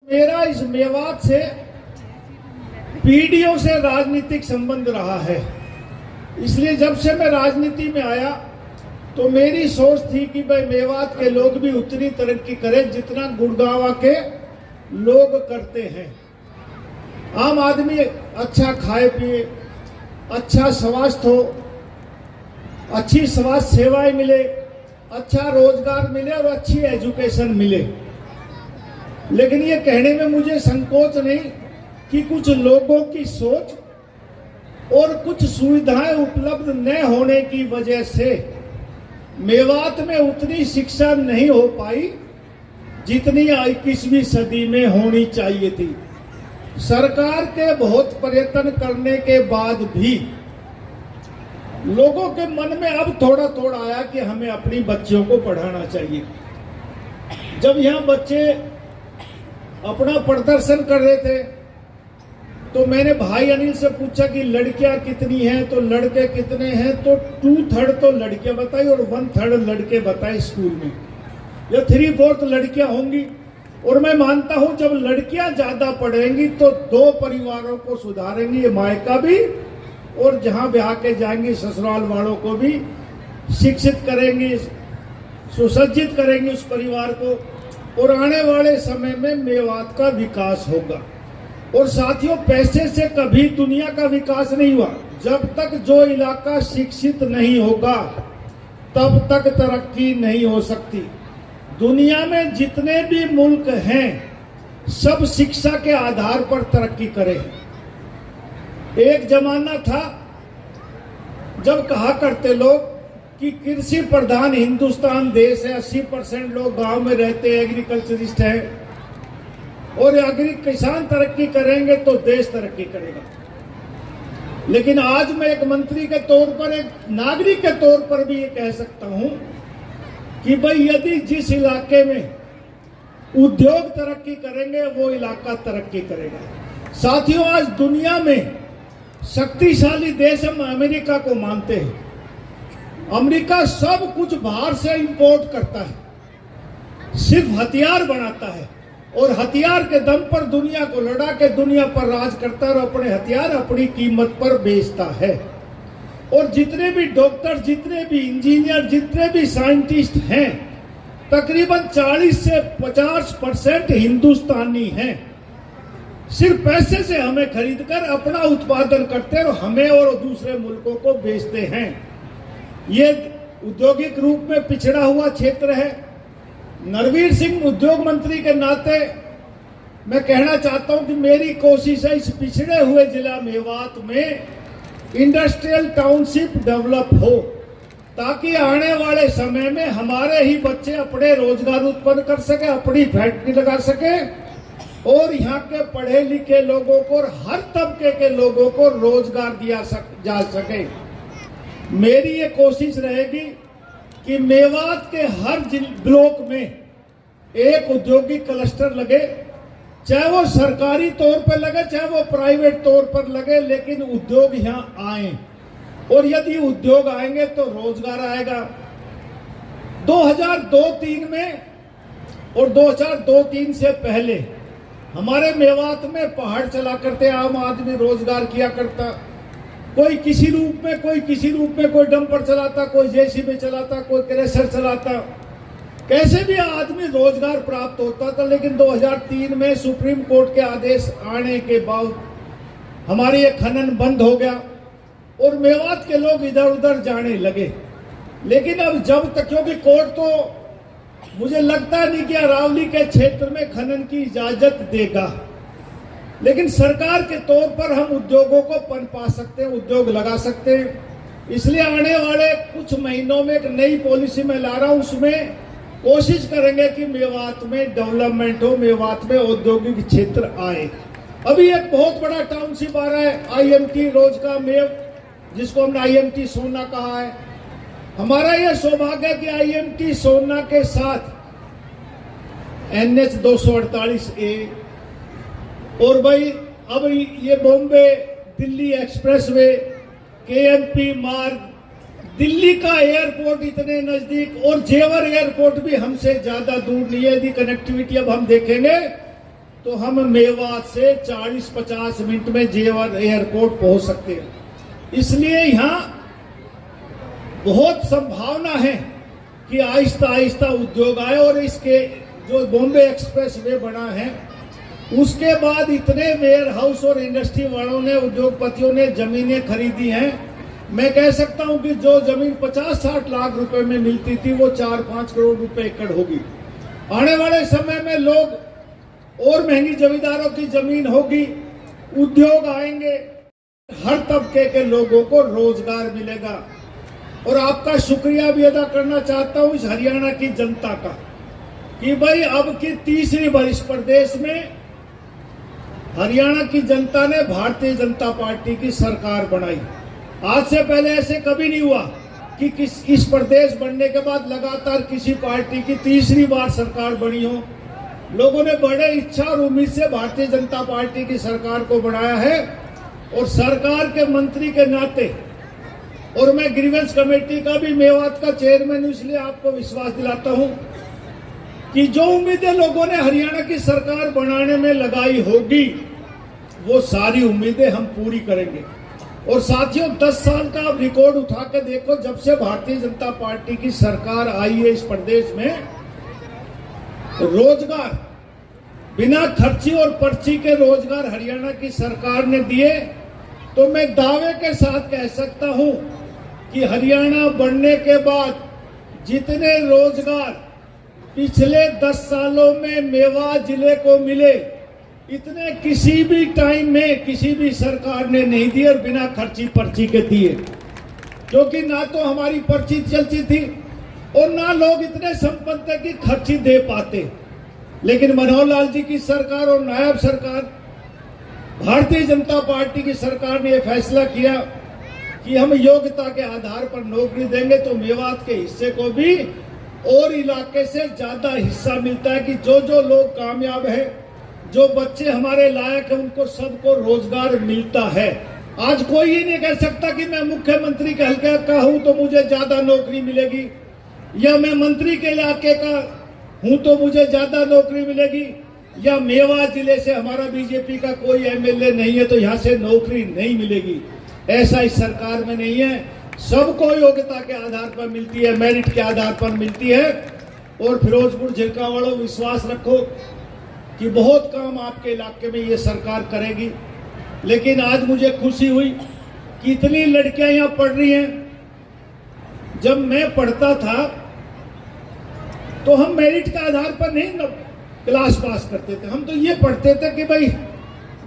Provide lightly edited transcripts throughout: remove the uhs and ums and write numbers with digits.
मेरा इस मेवात से पीढ़ियों से राजनीतिक संबंध रहा है। इसलिए जब से मैं राजनीति में आया तो मेरी सोच थी कि भाई मेवात के लोग भी उतनी तरक्की करें जितना गुड़गांव के लोग करते हैं। आम आदमी अच्छा खाए पिए, अच्छा स्वास्थ्य हो, अच्छी स्वास्थ्य सेवाएं मिले, अच्छा रोजगार मिले और अच्छी एजुकेशन मिले। लेकिन ये कहने में मुझे संकोच नहीं कि कुछ लोगों की सोच और कुछ सुविधाएं उपलब्ध न होने की वजह से मेवात में उतनी शिक्षा नहीं हो पाई जितनी 21वीं सदी में होनी चाहिए थी। सरकार के बहुत प्रयत्न करने के बाद भी लोगों के मन में अब थोड़ा थोड़ा आया कि हमें अपनी बच्चियों को पढ़ाना चाहिए। जब यहाँ बच्चे अपना प्रदर्शन कर रहे थे तो मैंने भाई अनिल से पूछा कि लड़कियां कितनी हैं, तो लड़के कितने हैं, तो 2/3 तो लड़कियां बताई और 1/3 लड़के बताए स्कूल में, या 3/4 लड़कियां होंगी। और मैं मानता हूं जब लड़कियां ज्यादा पढ़ेंगी तो 2 परिवारों को सुधारेंगी, ये मायका भी और जहां ब्याह के जाएंगी ससुराल वालों को भी शिक्षित करेंगी, सुसज्जित करेंगी उस परिवार को, और आने वाले समय में मेवात का विकास होगा। और साथियों, पैसे से कभी दुनिया का विकास नहीं हुआ। जब तक जो इलाका शिक्षित नहीं होगा तब तक तरक्की नहीं हो सकती। दुनिया में जितने भी मुल्क हैं सब शिक्षा के आधार पर तरक्की करे। एक जमाना था जब कहा करते लोग कि कृषि प्रधान हिंदुस्तान देश है, 80% लोग गांव में रहते हैं, एग्रीकल्चरिस्ट हैं, और किसान तरक्की करेंगे तो देश तरक्की करेगा। लेकिन आज मैं एक मंत्री के तौर पर, एक नागरिक के तौर पर भी ये कह सकता हूं कि भाई यदि जिस इलाके में उद्योग तरक्की करेंगे वो इलाका तरक्की करेगा। साथियों, आज दुनिया में शक्तिशाली देश हम अमेरिका को मानते हैं। अमेरिका सब कुछ बाहर से इंपोर्ट करता है, सिर्फ हथियार बनाता है और हथियार के दम पर दुनिया को लड़ा के दुनिया पर राज करता है और अपने हथियार अपनी कीमत पर बेचता है। और जितने भी डॉक्टर, जितने भी इंजीनियर, जितने भी साइंटिस्ट हैं, तकरीबन 40 से 50% हिंदुस्तानी हैं। सिर्फ पैसे से हमें खरीदकर अपना उत्पादन करते हैं और हमें और दूसरे मुल्कों को बेचते हैं। ये औद्योगिक रूप में पिछड़ा हुआ क्षेत्र है। नरवीर सिंह उद्योग मंत्री के नाते मैं कहना चाहता हूं कि मेरी कोशिश है इस पिछड़े हुए जिला मेवात में इंडस्ट्रियल टाउनशिप डेवलप हो, ताकि आने वाले समय में हमारे ही बच्चे अपने रोजगार उत्पन्न कर सके, अपनी फैक्ट्री लगा सके और यहाँ के पढ़े लिखे लोगों को और हर तबके के लोगों को रोजगार दिया जा सके। मेरी ये कोशिश रहेगी कि मेवात के हर ब्लॉक में एक औद्योगिक क्लस्टर लगे, चाहे वो सरकारी तौर पर लगे चाहे वो प्राइवेट तौर पर लगे, लेकिन उद्योग यहाँ आए। और यदि उद्योग आएंगे तो रोजगार आएगा। 2002-03 में और 2002-03 से पहले हमारे मेवात में पहाड़ चला करते, आम आदमी रोजगार किया करता, कोई किसी रूप में, कोई किसी रूप में, कोई डंपर चलाता, कोई जेसीबी चलाता, कोई क्रेशर चलाता, कैसे भी आदमी रोजगार प्राप्त होता था। लेकिन 2003 में सुप्रीम कोर्ट के आदेश आने के बाद हमारे ये खनन बंद हो गया और मेवात के लोग इधर उधर जाने लगे। लेकिन अब जब तक, क्योंकि कोर्ट तो मुझे लगता नहीं कि अरावली के क्षेत्र में खनन की इजाजत देगा, लेकिन सरकार के तौर पर हम उद्योगों को पनपा सकते हैं, उद्योग लगा सकते हैं। इसलिए आने वाले कुछ महीनों में एक नई पॉलिसी में ला रहा हूं, उसमें कोशिश करेंगे कि मेवात में डेवलपमेंट हो, मेवात में औद्योगिक क्षेत्र आए। अभी एक बहुत बड़ा टाउनशिप आ रहा है, IMT रोजगार मेव, जिसको हमने IMT सोना कहा है। हमारा यह सौभाग्य है कि IMT सोना के साथ NH 248A और भाई अब ये बॉम्बे दिल्ली एक्सप्रेसवे, KMP मार्ग, दिल्ली का एयरपोर्ट इतने नजदीक, और जेवर एयरपोर्ट भी हमसे ज्यादा दूर नहीं है। यदि कनेक्टिविटी अब हम देखेंगे तो हम मेवात से 40-50 मिनट में जेवर एयरपोर्ट पहुंच सकते हैं। इसलिए यहाँ बहुत संभावना है कि आहिस्ता आहिस्ता उद्योग आए, और इसके जो बॉम्बे एक्सप्रेस वे बना है उसके बाद इतने वेयर हाउस और इंडस्ट्री वालों ने, उद्योगपतियों ने जमीनें खरीदी हैं। मैं कह सकता हूं कि जो जमीन 50-60 लाख रुपए में मिलती थी वो 4-5 करोड़ रुपए एकड़ होगी। आने वाले समय में लोग और महंगी जमींदारों की जमीन होगी, उद्योग आएंगे, हर तबके के लोगों को रोजगार मिलेगा। और आपका शुक्रिया भी अदा करना चाहता हूं इस हरियाणा की जनता का कि भाई अब की तीसरी बार इस प्रदेश में हरियाणा की जनता ने भारतीय जनता पार्टी की सरकार बनाई। आज से पहले ऐसे कभी नहीं हुआ कि इस प्रदेश बनने के बाद लगातार किसी पार्टी की तीसरी बार सरकार बनी हो। लोगों ने बड़े इच्छा और उम्मीद से भारतीय जनता पार्टी की सरकार को बनाया है, और सरकार के मंत्री के नाते, और मैं ग्रीवेंस कमेटी का भी मेवात का चेयरमैन हूं, इसलिए आपको विश्वास दिलाता हूं कि जो उम्मीदें लोगों ने हरियाणा की सरकार बनाने में लगाई होगी वो सारी उम्मीदें हम पूरी करेंगे। और साथियों, 10 साल का आप रिकॉर्ड उठा के देखो, जब से भारतीय जनता पार्टी की सरकार आई है इस प्रदेश में, रोजगार बिना खर्ची और पर्ची के रोजगार हरियाणा की सरकार ने दिए। तो मैं दावे के साथ कह सकता हूं कि हरियाणा बनने के बाद जितने रोजगार पिछले 10 सालों में मेवात जिले को मिले, इतने किसी भी टाइम में किसी भी सरकार ने नहीं दिए, और बिना खर्ची पर्ची के दिए। क्योंकि ना तो हमारी पर्ची चलती थी और ना लोग इतने संपन्न थे कि खर्ची दे पाते। लेकिन मनोहर लाल जी की सरकार और नायब सरकार भारतीय जनता पार्टी की सरकार ने यह फैसला किया कि हम योग्यता के आधार पर नौकरी देंगे, तो मेवात के हिस्से को भी और इलाके से ज्यादा हिस्सा मिलता है कि जो जो लोग कामयाब हैं, जो बच्चे हमारे लायक हैं, उनको सबको रोजगार मिलता है। आज कोई ये नहीं कह सकता कि मैं मुख्यमंत्री के हल्के का हूं तो मुझे ज्यादा नौकरी मिलेगी, या मैं मंत्री के इलाके का हूं तो मुझे ज्यादा नौकरी मिलेगी, या मेवात जिले से हमारा बीजेपी का कोई एमएलए नहीं है तो यहां से नौकरी नहीं मिलेगी। ऐसा इस सरकार में नहीं है। सबको योग्यता के आधार पर मिलती है, मेरिट के आधार पर मिलती है। और फिरोजपुर झिरका वालों, विश्वास रखो कि बहुत काम आपके इलाके में ये सरकार करेगी। लेकिन आज मुझे खुशी हुई कि इतनी लड़कियां यहां पढ़ रही हैं। जब मैं पढ़ता था तो हम मेरिट के आधार पर नहीं क्लास पास करते थे, हम तो ये पढ़ते थे कि भाई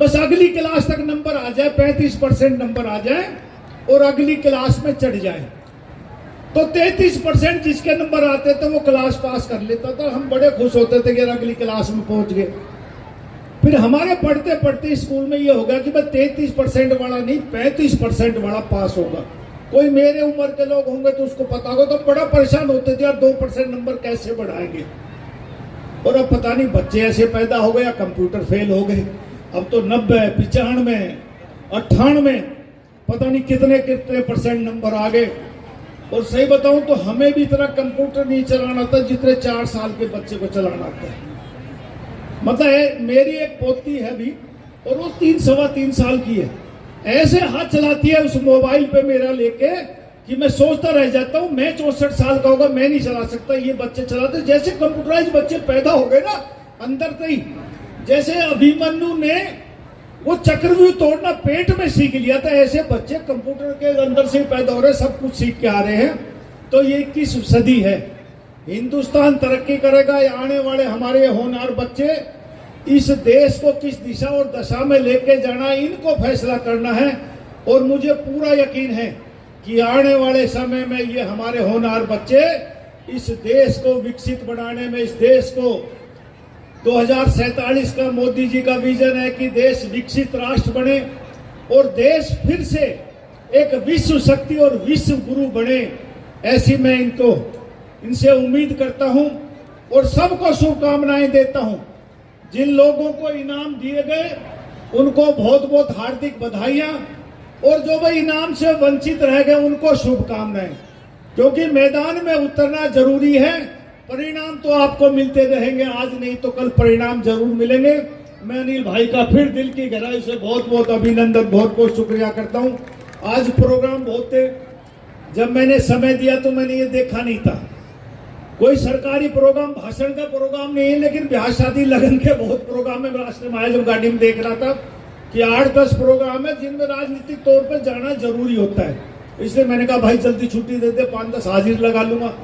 बस अगली क्लास तक नंबर आ जाए, 35% नंबर आ जाए और अगली क्लास में चढ़ जाए। तो 33% जिसके नंबर आते थे वो क्लास पास कर लेता था। हम बड़े खुश होते थे कि अगली क्लास में पहुंच गए। फिर हमारे पढ़ते पढ़ते स्कूल में ये हो गया कि भाई 33% वाला नहीं, 35% वाला पास होगा। कोई मेरे उम्र के लोग होंगे तो उसको पता होगा, तो बड़ा परेशान होते थे यार 2% नंबर कैसे बढ़ाएंगे। और अब पता नहीं बच्चे ऐसे पैदा हो गए या कंप्यूटर फेल हो गए। अब तो 90, 95, 98 पता नहीं कितने कितने % नंबर आ गए। और सही बताऊं तो हमें भी इतना कंप्यूटर नहीं चलाना आता जितने 4 साल के बच्चे को चलाना आता है। मतलब मेरी एक पोती है भी, और वो 3-3.25 साल की है। ऐसे हाथ चलाती है उस मोबाइल पे मेरा लेके कि मैं सोचता रह जाता हूं, मैं 64 साल का होगा, मैं नहीं चला सकता, ये बच्चे चलाते। जैसे कंप्यूटराइज बच्चे पैदा हो गए ना अंदर से ही, जैसे अभिमन्यु ने वो चक्रव्यूह तोड़ना पेट में सीख लिया था, ऐसे बच्चे कंप्यूटर के अंदर से पैदा हो रहे, सब कुछ सीख के आ रहे हैं। तो ये 21वीं सदी है, हिंदुस्तान तरक्की करेगा। आने वाले हमारे होनहार बच्चे इस देश को किस दिशा और दशा में लेके जाना, इनको फैसला करना है। और मुझे पूरा यकीन है कि आने वाले समय में ये हमारे होनहार बच्चे इस देश को विकसित बनाने में, इस देश को 2047 का मोदी जी का विजन है कि देश विकसित राष्ट्र बने और देश फिर से एक विश्व शक्ति और विश्व गुरु बने, ऐसी मैं इनसे उम्मीद करता हूं और सबको शुभकामनाएं देता हूं। जिन लोगों को इनाम दिए गए उनको बहुत बहुत हार्दिक बधाइयां, और जो भाई इनाम से वंचित रह गए उनको शुभकामनाएं, क्योंकि मैदान में उतरना जरूरी है। परिणाम तो आपको मिलते रहेंगे, आज नहीं तो कल परिणाम जरूर मिलेंगे। मैं अनिल भाई का फिर दिल की गहराई से बहुत बहुत अभिनंदन, बहुत बहुत शुक्रिया करता हूं। आज प्रोग्राम बहुत थे, जब मैंने समय दिया तो मैंने ये देखा नहीं था, कोई सरकारी प्रोग्राम, भाषण का प्रोग्राम नहीं है, लेकिन ब्याह शादी लगन के बहुत प्रोग्राम है। रास्ते में आया जब गाड़ी में देख रहा था कि 8-10 प्रोग्राम है जिनमें राजनीतिक तौर पर जाना जरूरी होता है, इसलिए मैंने कहा भाई जल्दी छुट्टी दे दे, 5-10 हाजिर लगा लूंगा।